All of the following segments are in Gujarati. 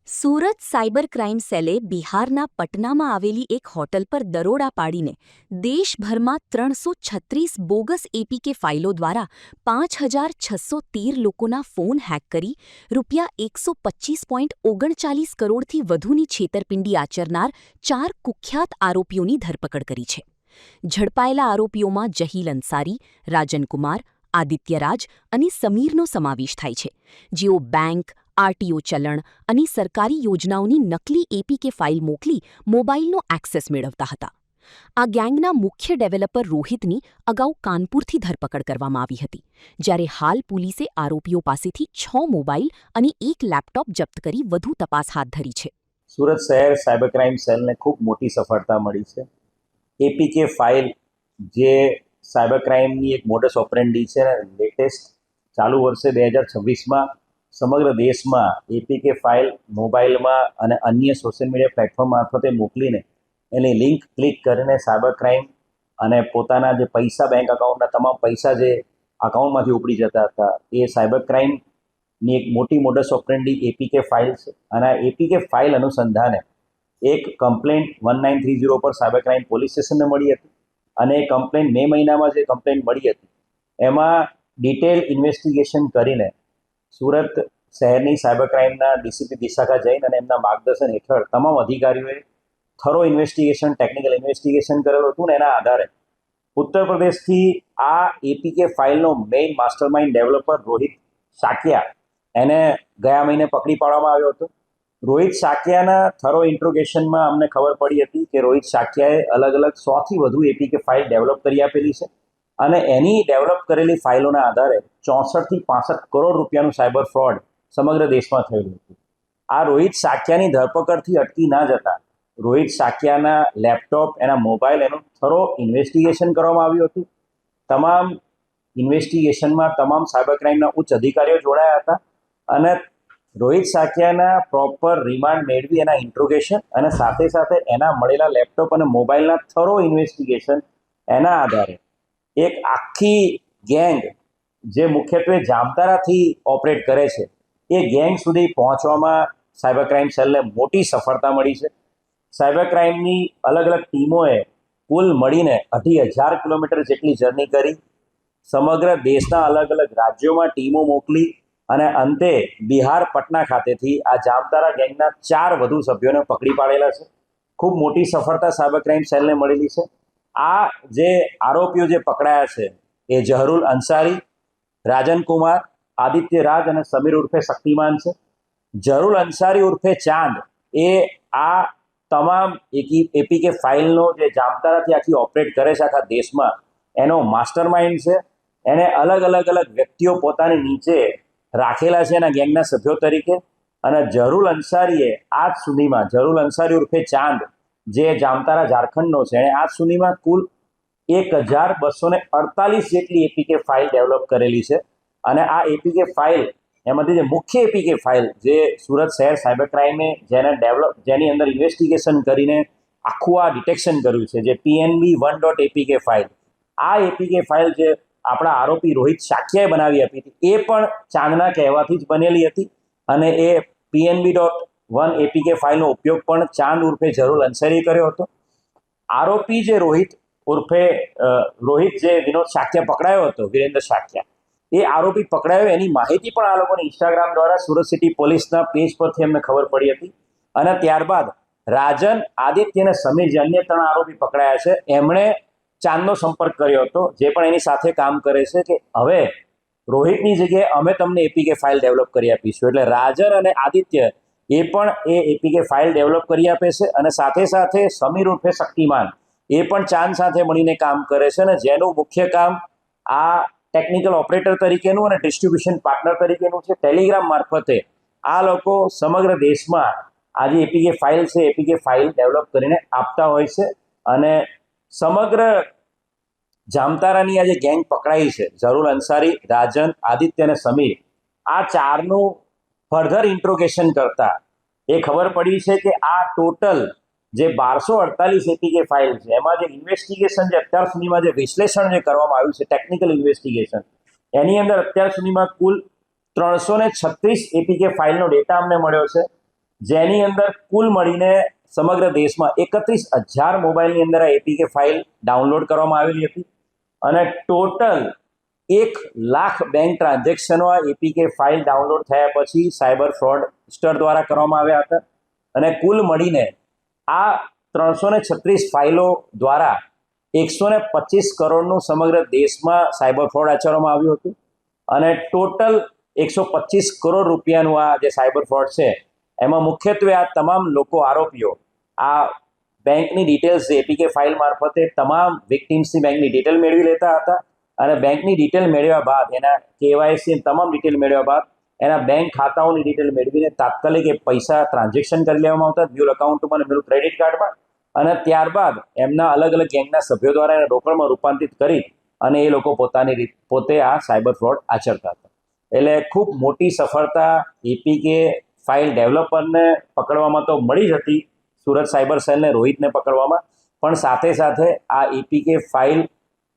સુરત સાયબર ક્રાઇમ સેલે બિહારના પટનામાં આવેલી એક હોટલ પર દરોડા પાડીને દેશભરમાં 336 બોગસ એપીકે ફાઇલો દ્વારા 5,613 લોકોના ફોન હેક કરી રૂપિયા 125.39 કરોડથી વધુની છેતરપિંડી આચરનાર 4 કુખ્યાત આરોપીઓની ધરપકડ કરી છે. ઝડપાયેલા આરોપીઓમાં જહીલ અંસારી, રાજન કુમાર, આદિત્ય રાજ અને સમીરનો સમાવેશ થાય છે, જેઓ બેંક, આરટીઓ ચલણ અને સરકારી યોજનાઓની નકલી એપીકે ફાઇલ મોકલી મોબાઈલનો એક્સેસ મેળવતા હતા. આ ગેંગના મુખ્ય ડેવલપર રોહિતની અગાઉ કાનપુરથી ધરપકડ કરવામાં આવી હતી, જ્યારે હાલ પોલીસે આરોપીઓ પાસેથી 6 મોબાઈલ અને 1 લેપટોપ જપ્ત કરી વધુ તપાસ હાથ ધરી છે. સુરત શહેર સાયબર ક્રાઇમ સેલને ખૂબ મોટી સફળતા મળી છે. એપીકે ફાઇલ જે સાયબર ક્રાઇમની એક મોડસ ઓપરેન્ડી છે, લેટેસ્ટ ચાલુ વર્ષે 2026માં સમગ્ર દેશમાં એપીકે ફાઇલ મોબાઈલમાં અને અન્ય સોશિયલ મીડિયા પ્લેટફોર્મ મારફતે મોકલીને એની લિંક ક્લિક કરીને સાયબર ક્રાઇમ અને પોતાના જે પૈસા, બેંક અકાઉન્ટના તમામ પૈસા જે અકાઉન્ટમાંથી ઉપડી જતા હતા, એ સાયબર ક્રાઇમની એક મોટી મોડસ ઓપરેન્ડી એપીકે ફાઇલ છે. અને આ એપીકે ફાઇલ અનુસંધાને એક કમ્પ્લેન 1930 પર સાયબર ક્રાઇમ પોલીસ સ્ટેશનને મળી હતી. અને એ કમ્પ્લેન મે મહિનામાં જે કમ્પ્લેન મળી હતી એમાં ડિટેલ ઇન્વેસ્ટિગેશન કરીને સુરત શહેરની સાયબર ક્રાઇમના ડીસીપી વિશાખા જૈન અને એમના માર્ગદર્શન હેઠળ તમામ અધિકારીઓએ થરો ઇન્વેસ્ટિગેશન, ટેકનિકલ ઇન્વેસ્ટિગેશન કરેલું હતું. ને એના આધારે ઉત્તર પ્રદેશથી આ એપીકે ફાઇલનો મેઇન માસ્ટરમાઇન્ડ ડેવલપર રોહિત સાકિયા એને ગયા મહિને પકડી પાડવામાં આવ્યો હતો. રોહિત સાકિયાના થરો ઇન્ટ્રોગેશનમાં અમને ખબર પડી હતી કે રોહિત સાકિયાએ અલગ અલગ 100થી વધુ એપીકે ફાઇલ ડેવલપ કરી આપેલી છે. અને એની ડેવલપ કરેલી ફાઇલોના આધારે 64થી 65 કરોડ રૂપિયાનું સાયબર ફ્રોડ સમગ્ર દેશમાં થયેલું હતું. આ રોહિત સાકિયાની ધરપકડથી અટકી ના જતા રોહિત સાકિયાના લેપટોપ, એના મોબાઈલ, એનું થરો ઇન્વેસ્ટિગેશન કરવામાં આવ્યું હતું. તમામ ઇન્વેસ્ટિગેશનમાં તમામ સાયબર ક્રાઇમના ઉચ્ચ અધિકારીઓ જોડાયા હતા. અને રોહિત સાકિયાના પ્રોપર રિમાન્ડ મેળવી એના ઇન્ટ્રોગેશન અને સાથે સાથે એના મળેલા લેપટોપ અને મોબાઈલના થરો ઇન્વેસ્ટિગેશન, એના આધારે એક આખી ગેંગ જે મુખ્યત્વે જામતારાથી ઓપરેટ કરે છે, એ ગેંગ સુધી પહોંચવામાં સાયબર ક્રાઇમ સેલને મોટી સફળતા મળી છે. સાયબર ક્રાઇમની અલગ અલગ ટીમોએ કુલ મળીને 2,500 કિલોમીટર જેટલી જર્ની કરી, સમગ્ર દેશના અલગ અલગ રાજ્યોમાં ટીમો મોકલી અને અંતે બિહાર પટના ખાતેથી આ જામતારા ગેંગના 4 વધુ સભ્યોને પકડી પાડેલા છે. ખૂબ મોટી સફળતા સાયબર ક્રાઇમ સેલને મળેલી છે. આ જે આરોપીઓ જે પકડાયા છે એ જહરુલ અંસારી, રાજન કુમાર, આદિત્ય રાજ અને સમીર ઉર્ફે શક્તિમાન છે. જહરુલ અંસારી ઉર્ફે ચાંદ એ આ તમામ એપીકે ફાઇલનો જે જામતારાથી આખી ઓપરેટ કરે છે આખા દેશમાં, એનો માસ્ટર માઇન્ડ છે. એને અલગ અલગ વ્યક્તિઓ પોતાની નીચે રાખેલા છે એના ગેંગના સભ્યો તરીકે. અને જહરુલ અંસારીએ આજ સુધીમાં, જહરુલ અંસારી ઉર્ફે ચાંદ જે જામતારા ઝારખંડનો છે, એણે આજ સુધીમાં કુલ 1,248 જેટલી એપીકે ફાઇલ ડેવલપ કરેલી છે. અને આ એપીકે ફાઇલ, એમાંથી જે મુખ્ય એપીકે ફાઇલ જે સુરત શહેર સાયબર ક્રાઇમે જેની અંદર ઇન્વેસ્ટિગેશન કરીને આખું આ ડિટેક્શન કર્યું છે, જે PNB1.apk ફાઇલ, આ એપીકે ફાઇલ જે આપણા આરોપી રોહિત સાકિયાએ બનાવી આપી હતી, એ પણ ચાંદના કહેવાથી જ બનેલી હતી. અને એ PNB.1 એપીકે ફાઇલનો ઉપયોગ પણ ચાંદ ઉર્ફે જહરુલ અંસારીએ કર્યો હતો. આરોપી જે રોહિત જે વિનોદ સાકિયા પકડાયો હતો, વિરેન્દ્ર સાકિયા, એ આરોપી પકડાયો એની માહિતી પણ આ લોકોને ઇન્સ્ટાગ્રામ દ્વારા સુરત સિટી પોલીસના પેજ પરથી અમને ખબર પડી હતી. અને ત્યારબાદ રાજન, આદિત્ય અને સમીર જે અન્ય 3 આરોપી પકડાયા છે, એમણે ચાંદનો સંપર્ક કર્યો હતો, જે પણ એની સાથે કામ કરે છે, કે હવે રોહિતની જગ્યાએ અમે તમને એપીકે ફાઇલ ડેવલપ કરી આપીશું. એટલે રાજન અને આદિત્ય એ પણ એ એપીકે ફાઇલ ડેવલપ કરી આપે છે. અને સાથે સાથે સમીર ઉર્ફે શક્તિમાન એ પણ ચાંદ સાથે મળીને કામ કરે છે. અને જેનું મુખ્ય કામ આ ટેકનિકલ ઓપરેટર તરીકેનું અને ડિસ્ટ્રીબ્યુશન પાર્ટનર તરીકેનું છે. ટેલિગ્રામ મારફતે આ લોકો સમગ્ર દેશમાં આ જે એપીકે ફાઇલ છે, એપીકે ફાઇલ ડેવલપ કરીને આપતા હોય છે. અને સમગ્ર જામતારાની આ જે ગેંગ પકડાઈ છે, જહરુલ અંસારી, રાજન, આદિત્ય અને સમીર, આ 4નું ફર્ધર ઇન્ટ્રોગેશન કરતા એ ખબર પડી છે કે આ ટોટલ જે 1248 એપીકે ફાઇલ છે, એમાં જે ઇન્વેસ્ટિગેશન, જે અત્યાર સુધીમાં જે વિશ્લેષણ જે કરવામાં આવ્યું છે, ટેકનિકલ ઇન્વેસ્ટિગેશન, એની અંદર અત્યાર સુધીમાં કુલ 336 એપીકે ફાઇલનો ડેટા અમને મળ્યો છે. જેની અંદર કુલ મળીને સમગ્ર દેશમાં 31,000 મોબાઈલની અંદર આ એપીકે ફાઇલ ડાઉનલોડ કરવામાં આવેલી હતી અને ટોટલ 1,00,000 બેંક ટ્રાન્ઝેક્શનો આ એપીકે ફાઇલ ડાઉનલોડ થયા પછી સાયબર ફ્રોડસ્ટર દ્વારા કરવામાં આવ્યા હતા અને કુલ મળીને આ 336 ફાઇલો દ્વારા 125 કરોડનું સમગ્ર દેશમાં સાયબર ફ્રોડ આચરવામાં આવ્યું હતું અને ટોટલ 125 કરોડ રૂપિયાનું આ જે સાયબર ફ્રોડ છે એમાં મુખ્યત્વે આ તમામ લોકો આરોપીઓ આ બેંકની ડિટેલ્સ એપીકે ફાઇલ મારફતે તમામ વિક્ટિમ્સની બેંકની ડિટેલ મેળવી લેતા હતા અને બેંકની ડિટેલ મેળવ્યા બાદ એના કેવાયસી તમામ ડિટેલ મેળવ્યા બાદ એના બેંક ખાતાઓની ડિટેલ મેળવીને તાત્કાલિક એ પૈસા ટ્રાન્ઝેક્શન કરી લેવામાં આવતા મ્યુલ એકાઉન્ટમાં અને મ્યુલ ક્રેડિટ કાર્ડમાં અને ત્યારબાદ એમના અલગ અલગ ગેંગના સભ્યો દ્વારા એને રોકડમાં રૂપાંતરિત કરી અને એ લોકો પોતે આ સાયબર ફ્રોડ આચરતા હતા. એટલે ખૂબ મોટી સફળતા એપીકે ફાઇલ ડેવલપરને પકડવામાં તો મળી જ હતી, સુરત સાયબર સેલને રોહિતને પકડવામાં, પણ સાથે સાથે આ એપીકે ફાઇલ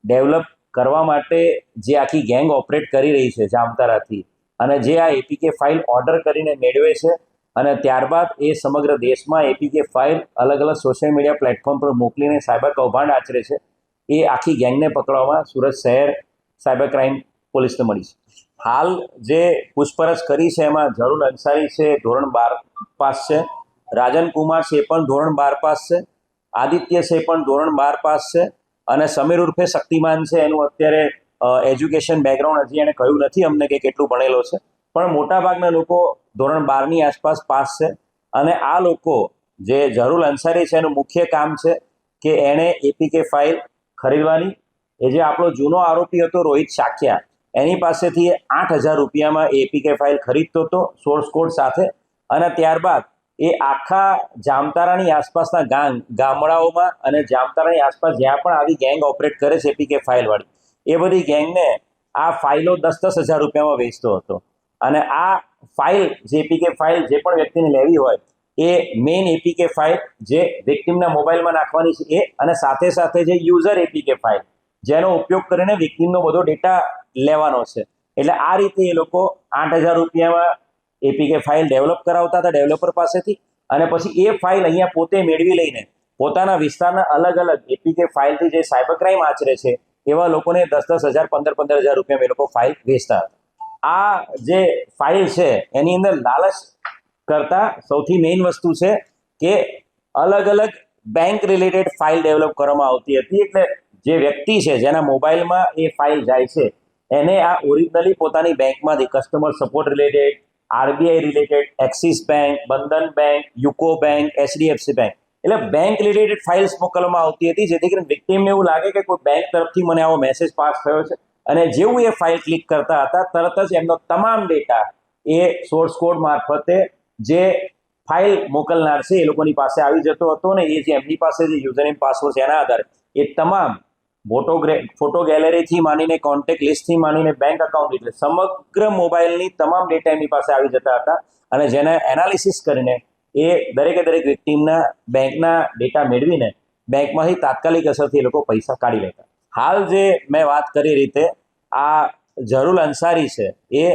ડેવલપ કરવા માટે જે આખી ગેંગ ઓપરેટ કરી રહી છે જામતારાથી અને જે આ એપીકે ફાઇલ ઓર્ડર કરીને મેળવે છે અને ત્યારબાદ એ સમગ્ર દેશમાં એપીકે ફાઇલ અલગ અલગ સોશિયલ મીડિયા પ્લેટફોર્મ પર મોકલીને સાયબર કૌભાંડ આચરે છે, એ આખી ગેંગને પકડવામાં સુરત શહેર સાયબર ક્રાઇમ પોલીસને મળી છે. હાલ જે પૂછપરછ કરી છે એમાં ઝરુલ અંસારી છે, ધોરણ 12 પાસ છે, રાજન કુમાર છે એ પણ ધોરણ 12 પાસ છે, આદિત્ય છે એ પણ ધોરણ 12 પાસ છે અને સમીર ઉર્ફે શક્તિમાન છે એનું અત્યારે એજ્યુકેશન બેકગ્રાઉન્ડ હજી એને કહ્યું નથી અમને કે કેટલું ભણેલો છે, પણ મોટાભાગના લોકો ધોરણ 12ની આસપાસ પાસ છે અને આ લોકો જે ઝરુલ અંસારી છે એનું મુખ્ય કામ છે કે એણે એપીકે ફાઇલ ખરીદવાની. એ જે આપણો જૂનો આરોપી હતો રોહિત શાક્યા એની પાસેથી 8,000 રૂપિયામાં એપીકે ફાઇલ ખરીદતો હતો સોર્સ કોડ સાથે અને ત્યારબાદ એ આખા જામતારાની આસપાસના ગામડાઓમાં અને જામતારાની આસપાસ જ્યાં પણ આવી ગેંગ ઓપરેટ કરે છે એપીકે ફાઇલવાળી એ બધી ગેંગને આ ફાઇલો 10,000 રૂપિયામાં વેચતો હતો અને આ ફાઇલ જે એપીકે ફાઇલ જે પણ વ્યક્તિને લેવી હોય એ મેઇન એપીકે ફાઇલ જે વિક્ટિમના મોબાઈલમાં નાખવાની છે એ અને સાથે સાથે જે યુઝર એપીકે ફાઇલ જેનો ઉપયોગ કરીને વિક્ટિમનો બધો ડેટા લેવાનો છે. એટલે આ રીતે એ લોકો 8,000 રૂપિયામાં એપીકે ફાઇલ ડેવલપ કરાવતા હતા ડેવલપર પાસેથી અને પછી એ ફાઇલ અહીંયા પોતે મેળવી લઈને પોતાના વિસ્તારના અલગ અલગ એપીકે ફાઇલથી જે સાયબર ક્રાઇમ આચરે છે એવા લોકોને 10,000 15,000 રૂપિયામાં એ લોકો ફાઇલ વેચતા હતા. આ જે ફાઇલ છે એની અંદર લાલચ કરતા સૌથી મેઇન વસ્તુ છે કે અલગ અલગ બેંક રિલેટેડ ફાઇલ ડેવલપ કરવામાં આવતી હતી. એટલે જે વ્યક્તિ છે જેના મોબાઈલમાં એ ફાઇલ જાય છે એને આ ઓરિજિનલી પોતાની બેંકમાંથી customer support related, RBI related, Axis bank, Bandhan bank, UCO bank, HDFC bank એટલે બેંક રિલેટેડ ફાઇલ્સ મોકલવામાં આવતી હતી જેથી કરીને વિક્ટિમને એવું લાગે કે કોઈ બેંક તરફથી મને આવો મેસેજ પાસ થયો છે અને જેવું એ ફાઇલ ક્લિક કરતા હતા તરત જ એમનો તમામ ડેટા એ સોર્સ કોડ મારફતે જે ફાઇલ મોકલનાર છે એ લોકોની પાસે આવી જતો હતો ને એ જે એમની પાસે જે યુઝરનેમ પાસવર્ડ છે એના આધારે એ તમામ ફોટો ગેલેરીથી માંડીને કોન્ટેક્ટ લિસ્ટથી માંડીને બેંક અકાઉન્ટ એટલે સમગ્ર મોબાઈલની તમામ ડેટા એમની પાસે આવી જતા હતા અને જેને એનાલિસિસ કરીને એ દરેકે દરેક વિક્ટિમના બેંકના ડેટા મેળવીને બેંકમાંથી તાત્કાલિક અસરથી એ લોકો પૈસા કાઢી લેતા. હાલ જે મેં વાત કરી રીતે આ ઝરુલ અંસારી છે એ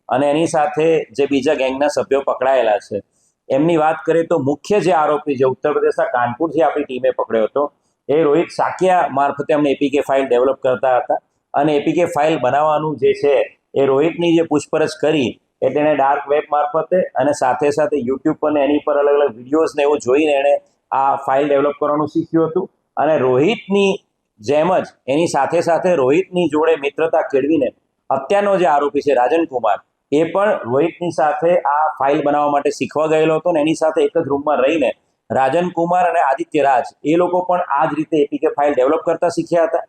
અને એની સાથે જે બીજા ગેંગના સભ્યો પકડાયેલા છે એમની વાત કરીએ તો મુખ્ય જે આરોપી જે ઉત્તર પ્રદેશના કાનપુરથી આપણી ટીમે પકડ્યો હતો એ રોહિત શાક્યા મારફતે અમને એપીકે ફાઇલ ડેવલપ કરતા હતા અને એપીકે ફાઇલ બનાવવાનું જે છે એ રોહિતની જે પૂછપરછ કરી એટલે એને ડાર્ક વેબ મારફતે અને સાથે સાથે યુટ્યુબ પર એની પર અલગ અલગ વિડીયોઝને એવું જોઈને એણે આ ફાઇલ ડેવલપ કરવાનું શીખ્યું હતું અને રોહિતની જેમ જ એની સાથે સાથે રોહિતની જોડે મિત્રતા કેળવીને અત્યારનો જે આરોપી છે રાજન કુમાર એ પણ રોહિતની સાથે આ ફાઇલ બનાવવા માટે શીખવા ગયેલો હતો અને એની સાથે એક જ રૂમમાં રહીને રાજન કુમાર અને આદિત્ય રાજ એ લોકો પણ આ જ રીતે એપીકે ફાઇલ ડેવલપ કરતા શીખ્યા હતા.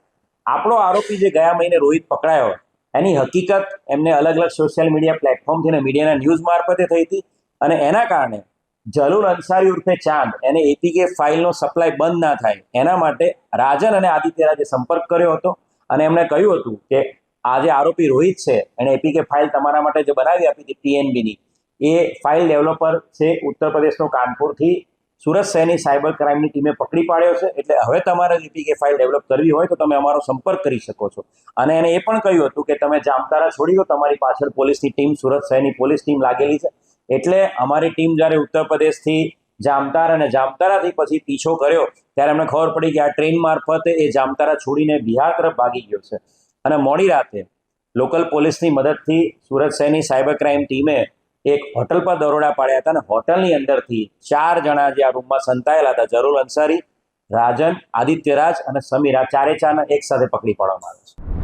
આપણો આરોપી જે ગયા મહિને રોહિત પકડાયો એની હકીકત એમને અલગ અલગ સોશિયલ મીડિયા પ્લેટફોર્મથી અને મીડિયાના ન્યૂઝ મારફતે થઈ હતી અને એના કારણે ઝરુલ અંસારી ઉર્ફે ચાંદ એને એપીકે ફાઇલનો સપ્લાય બંધ ના થાય એના માટે રાજન અને આદિત્ય રાજે સંપર્ક કર્યો હતો અને એમણે કહ્યું હતું કે આ જે આરોપી રોહિત છે એણે એપીકે ફાઇલ તમારા માટે જે બનાવી આપી હતી પીએનબીની એ ફાઇલ ડેવલપર છે ઉત્તર પ્રદેશનો કાનપુરથી સુરત શહેરની સાયબર ક્રાઇમની ટીમે પકડી પાડ્યો છે એટલે હવે તમારે એપીકે ફાઇલ ડેવલપ કરવી હોય તો તમે અમારો સંપર્ક કરી શકો છો અને એને એ પણ કહ્યું હતું કે તમે જામતારા છોડી દો તમારી પાછળ પોલીસની ટીમ સુરત શહેરની પોલીસ ટીમ લાગેલી છે એટલે અમારી ટીમ જ્યારે ઉત્તર પ્રદેશથી જામતારા અને જામતારાથી પછી પીછો કર્યો ત્યારે અમને ખબર પડી કે આ ટ્રેન મારફતે એ જામતારા છોડીને બિહાર તરફ ભાગી ગયો છે. અને મોડી રાતે લોકલ પોલીસની મદદથી સુરત શહેરની સાયબર ક્રાઇમ ટીમે એક હોટલ પર દરોડા પાડ્યા હતા અને હોટલની અંદરથી 4 જણા જે આ રૂમમાં સંતાયેલા હતા, ઝરુલ અંસારી, રાજન, આદિત્યરાજ અને સમીર, આ ચારે ચારને એક સાથે પકડી પાડવામાં આવ્યા છે.